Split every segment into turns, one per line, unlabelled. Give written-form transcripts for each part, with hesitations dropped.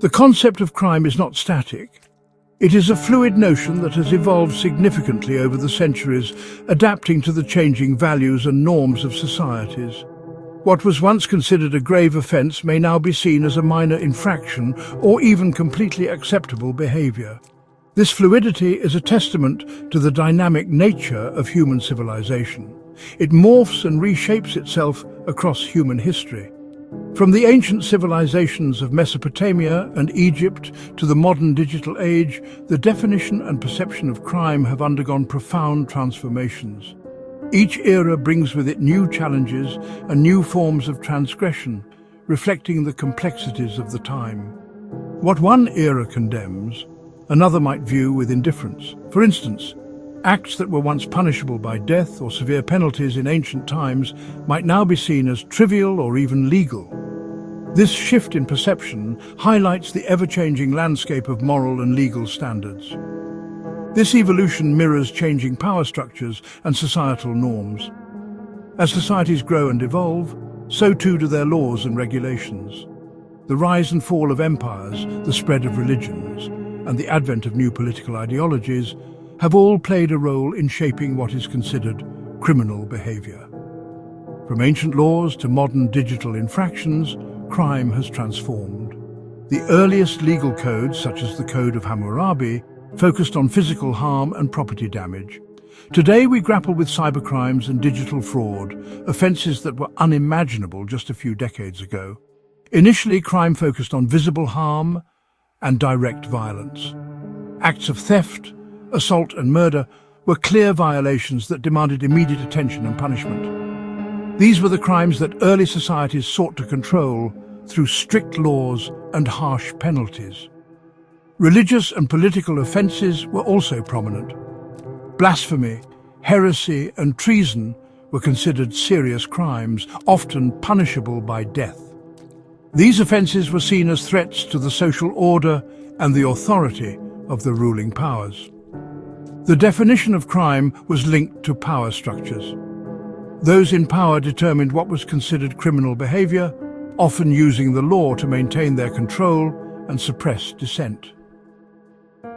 The concept of crime is not static. It is a fluid notion that has evolved significantly over the centuries, adapting to the changing values and norms of societies. What was once considered a grave offence may now be seen as a minor infraction or even completely acceptable behaviour. This fluidity is a testament to the dynamic nature of human civilization. It morphs and reshapes itself across human history. From the ancient civilizations of Mesopotamia and Egypt to the modern digital age, the definition and perception of crime have undergone profound transformations. Each era brings with it new challenges and new forms of transgression, reflecting the complexities of the time. What one era condemns, another might view with indifference. For instance, acts that were once punishable by death or severe penalties in ancient times might now be seen as trivial or even legal. This shift in perception highlights the ever-changing landscape of moral and legal standards. This evolution mirrors changing power structures and societal norms. As societies grow and evolve, so too do their laws and regulations. The rise and fall of empires, the spread of religions, and the advent of new political ideologies have all played a role in shaping what is considered criminal behavior. From ancient laws to modern digital infractions, crime has transformed. The earliest legal codes, such as the Code of Hammurabi, focused on physical harm and property damage. Today we grapple with cybercrimes and digital fraud, offences that were unimaginable just a few decades ago. Initially, crime focused on visible harm and direct violence. Acts of theft, assault and murder were clear violations that demanded immediate attention and punishment. These were the crimes that early societies sought to control through strict laws and harsh penalties. Religious and political offences were also prominent. Blasphemy, heresy and treason were considered serious crimes, often punishable by death. These offences were seen as threats to the social order and the authority of the ruling powers. The definition of crime was linked to power structures. Those in power determined what was considered criminal behaviour, often using the law to maintain their control and suppress dissent.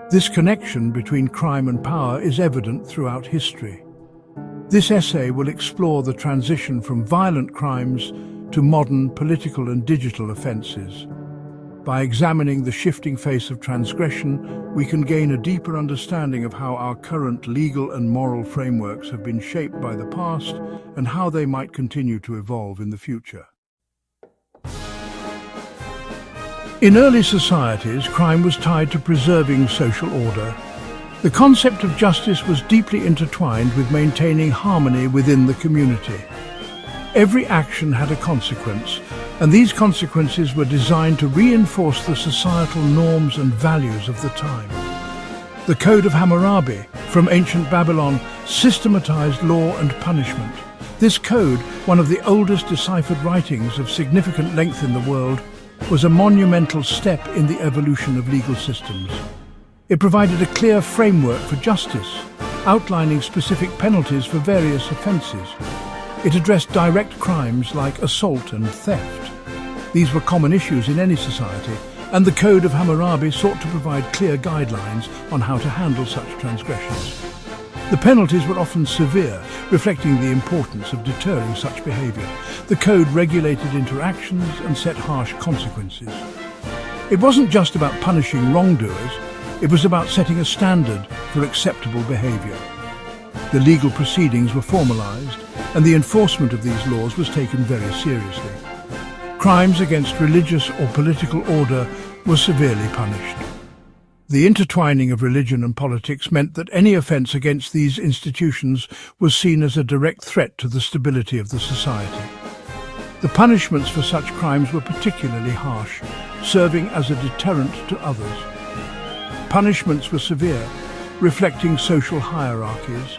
This connection between crime and power is evident throughout history. This essay will explore the transition from violent crimes to modern political and digital offences. By examining the shifting face of transgression, we can gain a deeper understanding of how our current legal and moral frameworks have been shaped by the past and how they might continue to evolve in the future. In early societies, crime was tied to preserving social order. The concept of justice was deeply intertwined with maintaining harmony within the community. Every action had a consequence, and these consequences were designed to reinforce the societal norms and values of the time. The Code of Hammurabi, from ancient Babylon, systematized law and punishment. This code, one of the oldest deciphered writings of significant length in the world, was a monumental step in the evolution of legal systems. It provided a clear framework for justice, outlining specific penalties for various offences. It addressed direct crimes like assault and theft. These were common issues in any society, and the Code of Hammurabi sought to provide clear guidelines on how to handle such transgressions. The penalties were often severe, reflecting the importance of deterring such behaviour. The code regulated interactions and set harsh consequences. It wasn't just about punishing wrongdoers, it was about setting a standard for acceptable behaviour. The legal proceedings were formalised, and the enforcement of these laws was taken very seriously. Crimes against religious or political order were severely punished. The intertwining of religion and politics meant that any offence against these institutions was seen as a direct threat to the stability of the society. The punishments for such crimes were particularly harsh, serving as a deterrent to others. Punishments were severe, reflecting social hierarchies.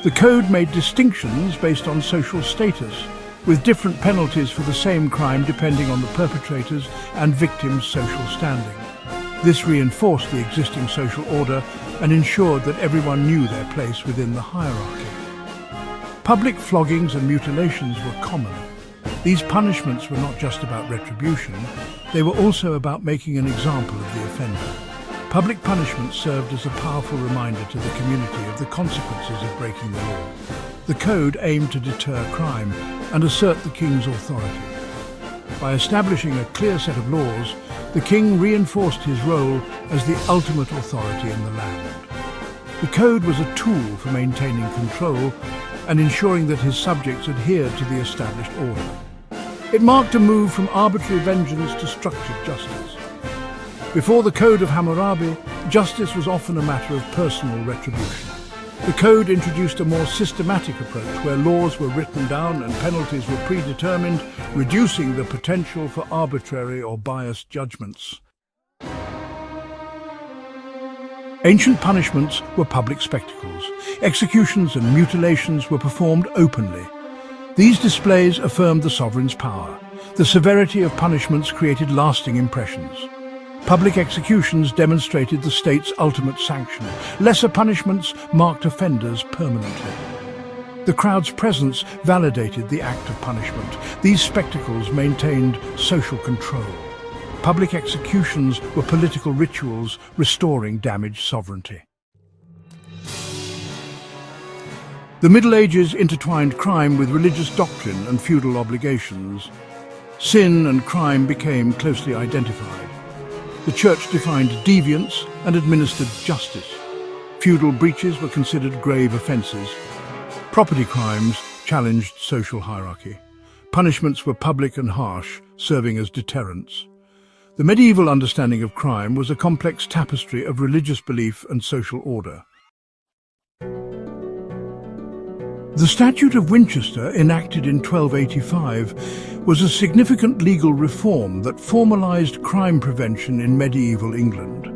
The code made distinctions based on social status, with different penalties for the same crime depending on the perpetrators and victims' social standing. This reinforced the existing social order and ensured that everyone knew their place within the hierarchy. Public floggings and mutilations were common. These punishments were not just about retribution, they were also about making an example of the offender. Public punishment served as a powerful reminder to the community of the consequences of breaking the law. The code aimed to deter crime and assert the king's authority. By establishing a clear set of laws, the king reinforced his role as the ultimate authority in the land. The code was a tool for maintaining control and ensuring that his subjects adhered to the established order. It marked a move from arbitrary vengeance to structured justice. Before the Code of Hammurabi, justice was often a matter of personal retribution. The code introduced a more systematic approach where laws were written down and penalties were predetermined, reducing the potential for arbitrary or biased judgments. Ancient punishments were public spectacles. Executions and mutilations were performed openly. These displays affirmed the sovereign's power. The severity of punishments created lasting impressions. Public executions demonstrated the state's ultimate sanction. Lesser punishments marked offenders permanently. The crowd's presence validated the act of punishment. These spectacles maintained social control. Public executions were political rituals restoring damaged sovereignty. The Middle Ages intertwined crime with religious doctrine and feudal obligations. Sin and crime became closely identified. The church defined deviance and administered justice. Feudal breaches were considered grave offences. Property crimes challenged social hierarchy. Punishments were public and harsh, serving as deterrents. The medieval understanding of crime was a complex tapestry of religious belief and social order. The Statute of Winchester, enacted in 1285, was a significant legal reform that formalised crime prevention in medieval England.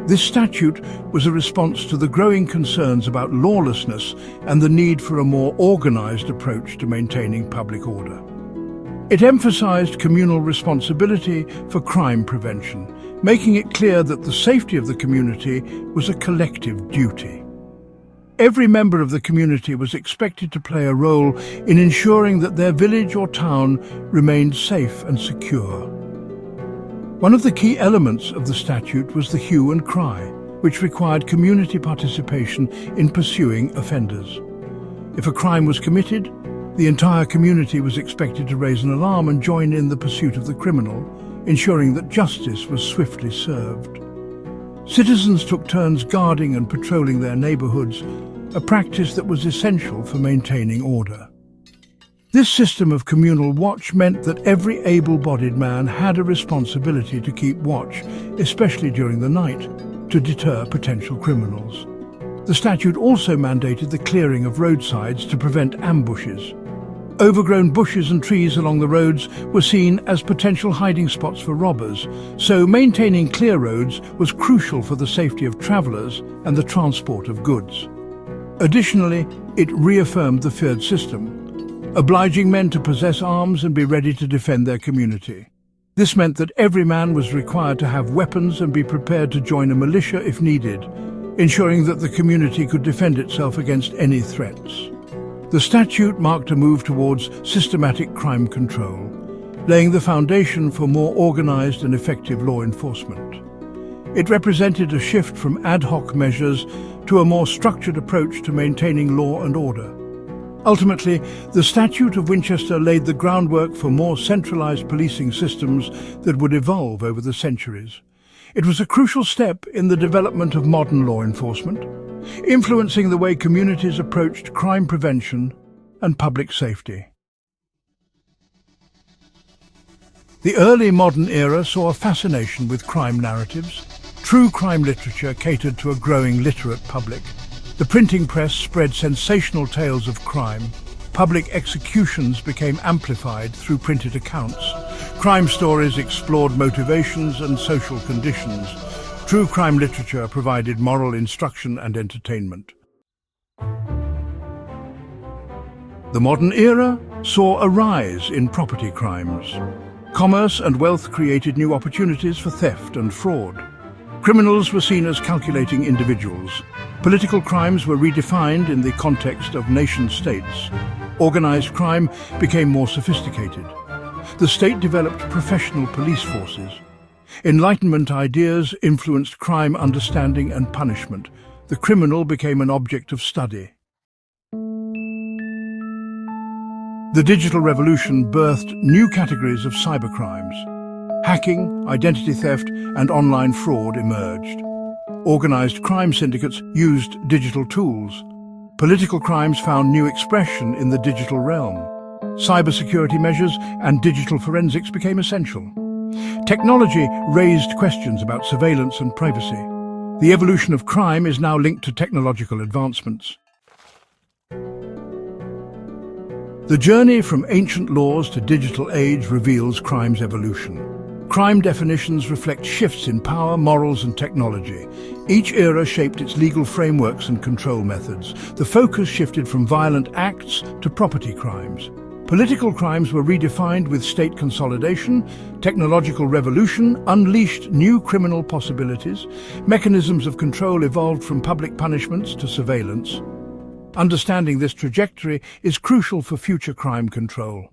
This statute was a response to the growing concerns about lawlessness and the need for a more organised approach to maintaining public order. It emphasised communal responsibility for crime prevention, making it clear that the safety of the community was a collective duty. Every member of the community was expected to play a role in ensuring that their village or town remained safe and secure. One of the key elements of the statute was the hue and cry, which required community participation in pursuing offenders. If a crime was committed, the entire community was expected to raise an alarm and join in the pursuit of the criminal, ensuring that justice was swiftly served. Citizens took turns guarding and patrolling their neighbourhoods, a practice that was essential for maintaining order. This system of communal watch meant that every able-bodied man had a responsibility to keep watch, especially during the night, to deter potential criminals. The statute also mandated the clearing of roadsides to prevent ambushes. Overgrown bushes and trees along the roads were seen as potential hiding spots for robbers, so maintaining clear roads was crucial for the safety of travellers and the transport of goods. Additionally, it reaffirmed the feared system, obliging men to possess arms and be ready to defend their community. This meant that every man was required to have weapons and be prepared to join a militia if needed, ensuring that the community could defend itself against any threats. The statute marked a move towards systematic crime control, laying the foundation for more organised and effective law enforcement. It represented a shift from ad hoc measures to a more structured approach to maintaining law and order. Ultimately, the Statute of Winchester laid the groundwork for more centralised policing systems that would evolve over the centuries. It was a crucial step in the development of modern law enforcement, influencing the way communities approached crime prevention and public safety. The early modern era saw a fascination with crime narratives. True crime literature catered to a growing literate public. The printing press spread sensational tales of crime. Public executions became amplified through printed accounts. Crime stories explored motivations and social conditions. True crime literature provided moral instruction and entertainment. The modern era saw a rise in property crimes. Commerce and wealth created new opportunities for theft and fraud. Criminals were seen as calculating individuals. Political crimes were redefined in the context of nation-states. Organized crime became more sophisticated. The state developed professional police forces. Enlightenment ideas influenced crime understanding and punishment. The criminal became an object of study. The digital revolution birthed new categories of cybercrimes. Hacking, identity theft, and online fraud emerged. Organized crime syndicates used digital tools. Political crimes found new expression in the digital realm. Cybersecurity measures and digital forensics became essential. Technology raised questions about surveillance and privacy. The evolution of crime is now linked to technological advancements. The journey from ancient laws to digital age reveals crime's evolution. Crime definitions reflect shifts in power, morals, and technology. Each era shaped its legal frameworks and control methods. The focus shifted from violent acts to property crimes. Political crimes were redefined with state consolidation. Technological revolution unleashed new criminal possibilities. Mechanisms of control evolved from public punishments to surveillance. Understanding this trajectory is crucial for future crime control.